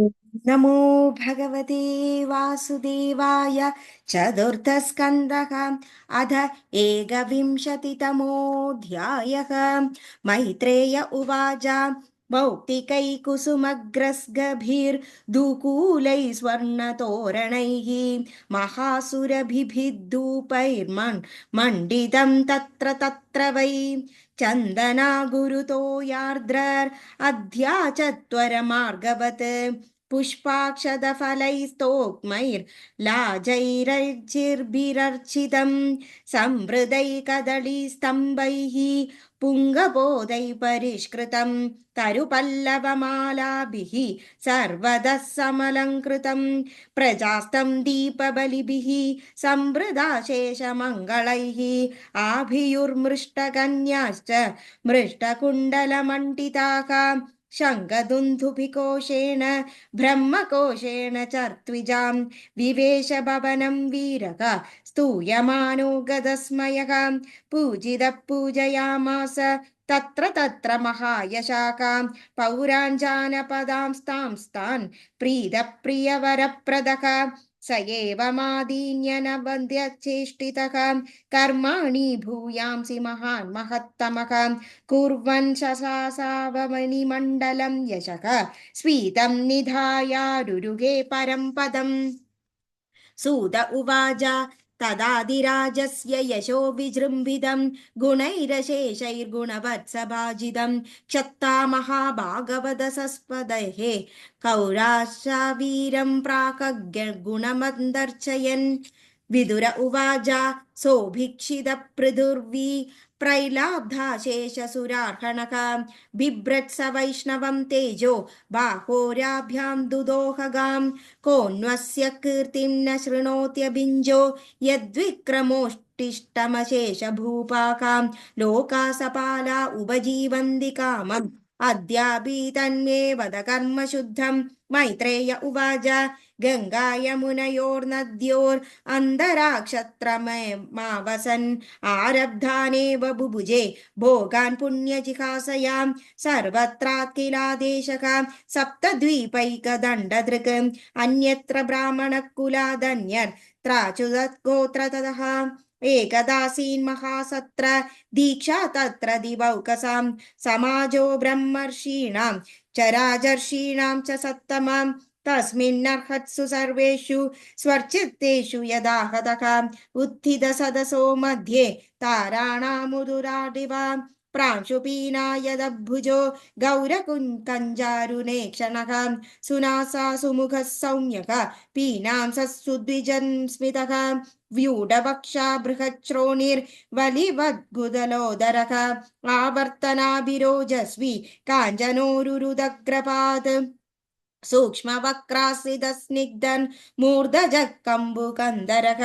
नमो भगवते वासुदेवाय। चतुर्थस्कन्धः अथ एकविंशतितमोऽध्यायः। मैत्रेय उवाच मौक्तिकैकुसुमग्रस्गभिर्दूकूलैः स्वर्णतोरणैः महासुरभिर्धूपैर्मण्डितं तत्र तत्र वै चन्दना गुरुतो यार्द्रर् चत्वरमार्गवत् पुष्पाक्षदफलैस्तोक्मैर्लाजैरर्चिर्भिरर्चितं संवृदै कदलीस्तम्भैः पुङ्गबोधैः परिष्कृतं तरुपल्लवमालाभिः सर्वतः समलङ्कृतं प्रजास्तं दीपबलिभिः संवृदा शेषमङ्गलैः आभियुर्मृष्टकन्याश्च मृष्टकुण्डलमण्डिताः शङ्खदुन्दुभिकोशेन ब्रह्मकोशेन चर्त्विजां विवेश भवनं वीरः स्तूयमानो गदस्मयः पूजितः पूजयामास तत्र तत्र महायशाखां पौराञ्जानपदांस्तां प्रीतप्रियवरप्रदः स एव मादीन्यनवन्द्यचेष्टितः कर्माणि भूयांसि महान् महत्तमः कुर्वन् शशासावमणिमण्डलं यशः स्वीतं निधायारुरुहे परं पदम्। सूत उवाच तदादिराजस्य यशो विजृम्भितं गुणैरशेषैर्गुणवत्सभाजितं क्षत्ता महाभागवदसस्पदः कौराशावीरं प्राकग्गुणमन्दर्शयन् विदुर उवाच सोभिक्षितपृथुर्वी प्रैलाब्धाशेषसुरार्हणः बिभ्रत्स वैष्णवं तेजो बाहोराभ्यां दुदोहगां कोऽन्वस्य कीर्तिं न शृणोत्यभिञ्जो यद्विक्रमोष्टिष्टमशेषभूपाकां लोकासपाला उपजीवन्ति कामम् अद्यापि तन्मे वद कर्म शुद्धं। मैत्रेय उवाच गङ्गा यमुनयोर्नद्योरन्तराक्षत्रमवसन् आरब्धानेव बुभुजे भोगान् पुण्यजिहासयां सर्वत्रात्किलादेशः सप्तद्वीपैकदण्डदृक् अन्यत्र ब्राह्मणकुलादन्यत्राच्युतगोत्रतः एकदासीन् महासत्र दीक्षा तत्र दिवौकसां समाजो ब्रह्मर्षीणां च राजर्षीणां च सत्तमां तस्मिन्नर्हत्सु सर्वेषु स्वर्चित्तेषु यदाहतः उत्थितसदसो मध्ये ताराणामुदुराडिवा प्रांशुपीनायदभुजो गौरकुञ्कञ्जारुणे क्षणः सुनासा सुमुखः सौम्यः पीनां सत्सुद्विजन् स्मितः व्यूढवक्षा बृहच्छ्रोणिर्वलिवद्गुदलोदरः आवर्तनाभिरोजस्वी काञ्चनोरुरुदग्रपात् सूक्ष्मवक्रासितस्निग्धन् मूर्धजः कम्बुकन्दरः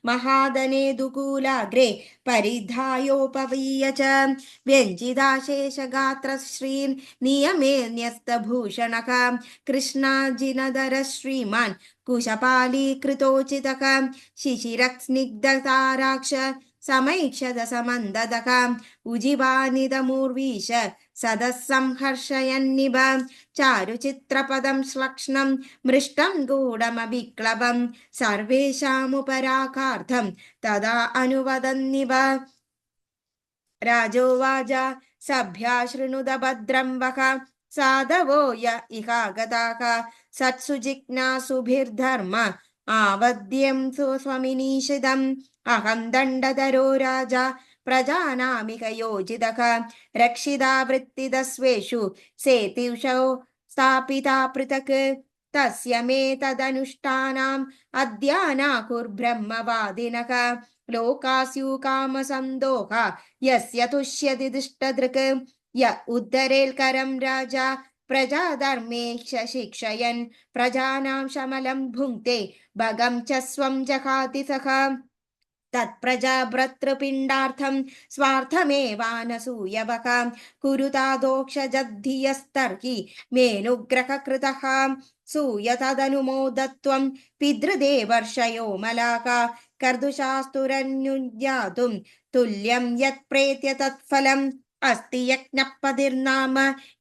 महादने दुकूलाग्रे परिधायोपवीय च व्यञ्जिदाशेषगात्रश्रीं नियमे न्यस्तभूषणः कृष्णाजिनधरः श्रीमान् कुशपालीकृतोचितः शिशिरस्निग्धताराक्ष समैक्षद समन्ददः उजिवानिदमूर्वीश सदः संहर्षयन्निव चारुचित्रपदं श्लक्ष्णं मृष्टं गूढमभिक्लवं सर्वेषामुपराकार्थं तदा अनुवदन्निव राजोवाच सभ्या शृणुत भद्रं वः साधवो य इहागताः सत्सु जिज्ञासुभिर्धर्म आवद्यं स्वमिनीषितम् अहं दण्डधरो राजा प्रजानामिह योजितः रक्षिता वृत्तिदस्वेषु सेतिषौ स्थापिता पृथक् तस्य मे तदनुष्ठानाम् अद्यानाकुर्ब्रह्मवादिनः लोकास्युकामसन्दोह यस्य तुष्यति दिष्टदृक् य उद्धरेल्करं राजा प्रजाधर्मे शिक्षयन् प्रजानां शमलं भुङ्क्ते भगं च स्वं जहाति सः तत्प्रजाभ्रतृपिण्डार्थं स्वार्थमेवानसूयवः कुरुतादोक्षजद्धियस्तर्हि मेनुग्रहकृतः सूय तदनुमोदत्वं पितृदेवर्षयो मलाका कर्दुषास्तुरन्युज्ञातुं तुल्यं यत्प्रेत्य तत्फलम् अस्ति यज्ञपतिर्नाम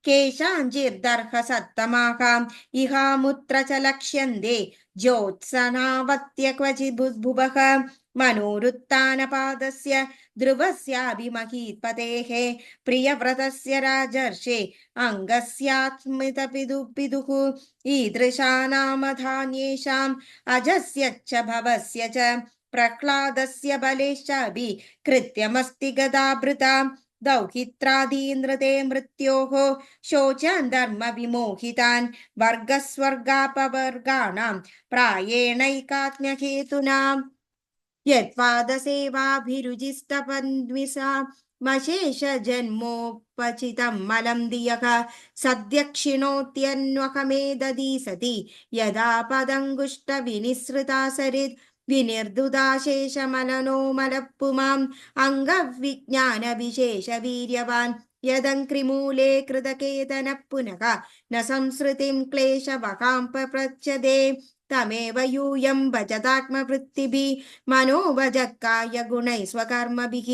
केषाञ्चिदर्हसत्तमाः इहामुत्र च लक्ष्यन्ते ज्योत्सनावत्य क्वचिद्भुवः मनोरुत्थानपादस्य ध्रुवस्याभिमहीपतेः प्रियव्रतस्य राजर्षे अङ्गस्यात्मितपिदुः ईदृशानामधान्येषाम् अजस्य च भवस्य च प्रह्लादस्य बलेश्चापि कृत्यमस्ति गदाभृता दौहित्रादीनृते मृत्योः शोचान् धर्मविमोहितान् वर्गस्वर्गापवर्गाणां प्रायेणैकात्म्यहेतुना यत्पादसेवाभिरुचिस्तपन्विषा मशेष जन्मोपचितं मलं धियः सद्य क्षिणोत्यन्वहमेदधी सति यदा पदङ्गुष्टविनिसृता सरित् विनिर्दुदाशेषमलनो मलपुमाम् अङ्गविज्ञानविशेषवीर्यवान् यदङ्क्रिमूले कृतकेतनः पुनः न संसृतिं क्लेशवकां प्रपृच्छते तमेव यूयं भजतात्मवृत्तिभिः मनोभजक्काय गुणैः स्वकर्मभिः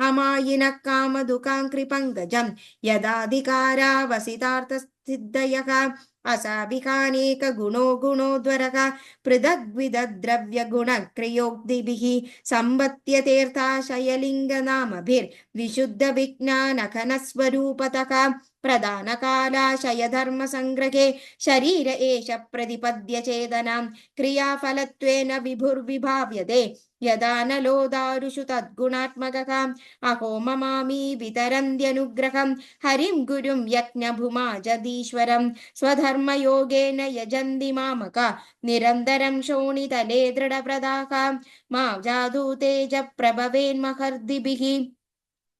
अमायिनः कामदुःखां कृपङ्कजं यदाधिकारावसितार्थसिद्धयः असाभिकानेक गुणो गुणोद्वरः पृथग्विधद्रव्यगुणक्रियोक्तिभिः संवत्यतीर्थाशयलिङ्गनामभिर्विशुद्धविज्ञानघनस्वरूपतः प्रधानकालाशयधर्मसङ्ग्रहे शरीर एष प्रतिपद्य चेदनां क्रियाफलत्वेन विभुर्विभाव्यते यदा नलो दारुषु तद्गुणात्मकः अहो ममामि वितरन्त्यनुग्रहं हरिं गुरुं यज्ञभुमा जदीश्वरं स्वधर्मयोगेन यजन्ति मामका निरन्तरं शोणितले दृढप्रदाः मा जादु तेजप्रभवेन्महर्दिभिः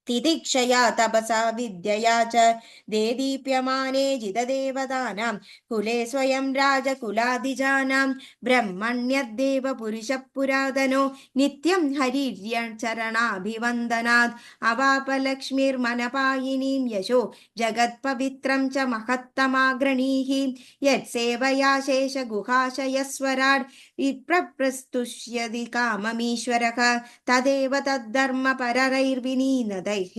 तितिक्षया तपसा विद्यया च देदीप्यमाने जितदेवतानां कुले स्वयं राजकुलादिजानां ब्रह्मण्यद्देव पुरुषः पुरातनो नित्यं हरिर्यचरणाभिवन्दनात् अवापलक्ष्मीर्मनपायिनीं यशो जगत्पवित्रं च महत्तमाग्रणीः यत्सेवया शेषगुहाशयस्वराट् प्रप्रस्तुष्यति काममीश्वरः तदेव तद्धर्मपरैर्विनीनदैः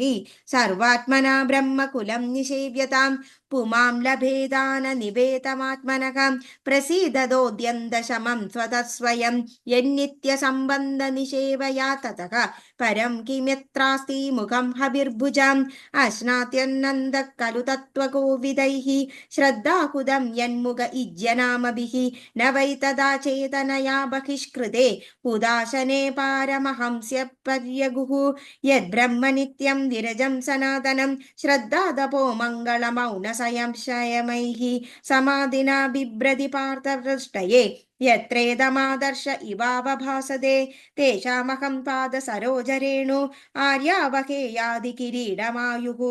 सर्वात्मना ब्रह्मकुलं निषेव्यतां पुमां लभेदाननिवेतमात्मनः प्रसीददोद्यन्तशमं स्वतः स्वयं यन्नित्यसम्बन्धनिषेवया ततः परं किं यत्रास्ति मुखं हविर्भुजाम् अश्नात्यन्नन्दः खलु तत्त्वकोविदैः श्रद्धाकुदं यन्मुख इज्यनामभिः न वै तदा चेतनया बहिष्कृते उदाशने पारमहंस्य पर्यगुः यद्ब्रह्म नित्यं विरजं सनातनं श्रद्धादपो मङ्गलमौनसंशयमैः समाधिना बिभ्रति पार्थदृष्टये यत्रेदमादर्श इवावभासते तेषामहं पादसरोजरेणु आर्यावहेयादिकिरीडमायुः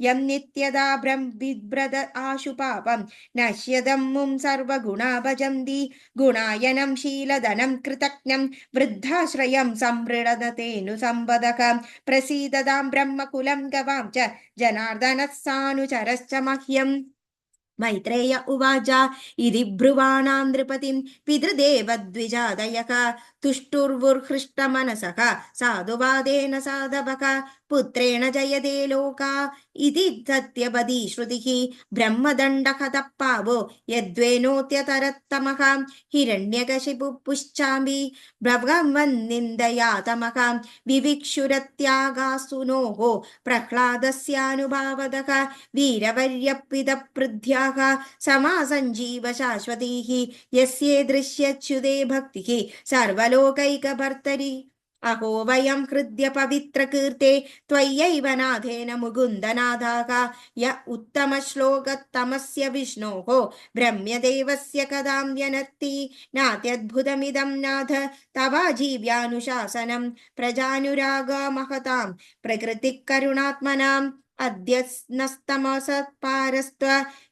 यं नित्यदा बिभ्रद आशु पापं नश्यदं मुं सर्वगुणा भजन्ति गुणायनं शीलधनं कृतज्ञं वृद्धाश्रयं संमृडदतेनु सम्पदः प्रसीदतां ब्रह्मकुलं गवां च जनार्दनः सानुचरश्च मह्यम् मैत्रेय उवाच इति ब्रुवाणां नृपतिं पितृदेवद्विजादयः तुष्टुर्वुर्हृष्टमनसः साधुवादेन साधवः पुत्रेण जयते लोका इति सत्यपदी श्रुतिः ब्रह्मदण्डकतः पावो यद्वेनोत्यतरत्तमः हिरण्यकशिपुश्चापि भगवन्निन्दया तमः विविक्षुरत्यागासुनोः प्रह्लादस्यानुभावदः वीरवर्यपितपृथ्याः समासञ्जीव शाश्वतीः यस्ये दृश्यच्युते भक्तिः सर्वलोकैकभर्तरि अहो वयं हृद्य पवित्रकीर्ते त्वय्यैव नाथेन मुकुन्दनाथाः य उत्तमश्लोकतमस्य विष्णोः ब्रह्मदेवस्य कदां व्यनत्ति नात्यद्भुतमिदं नाथ तवाजीव्यानुशासनं प्रजानुरागा महतां प्रकृतिः करुणात्मनाम् अद्य नस्तमसत्पारस्त्व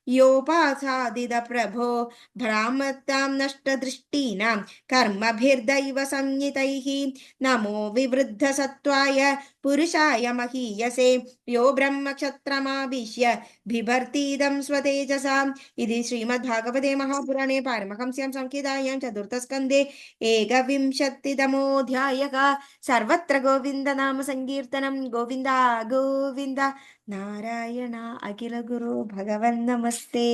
योपासादिद प्रभो भ्रामतां नष्टदृष्टीनां कर्मभिर्दैव संहितैः नमो विवृद्धसत्त्वाय पुरुषाय महीयसे यो ब्रह्मक्षत्रमाविश्य बिभर्तीदं स्वतेजसाम् इति श्रीमद्भागवते महापुराणे पारमहंस्यां संहितायां चतुर्थस्कन्धे एकविंशतितमोऽध्यायः सर्वत्र गोविन्दनाम संकीर्तनं गोविन्द गोविन्द നാരായണ അഖില ഗുരു ഭഗവൻ നമസ്തേ.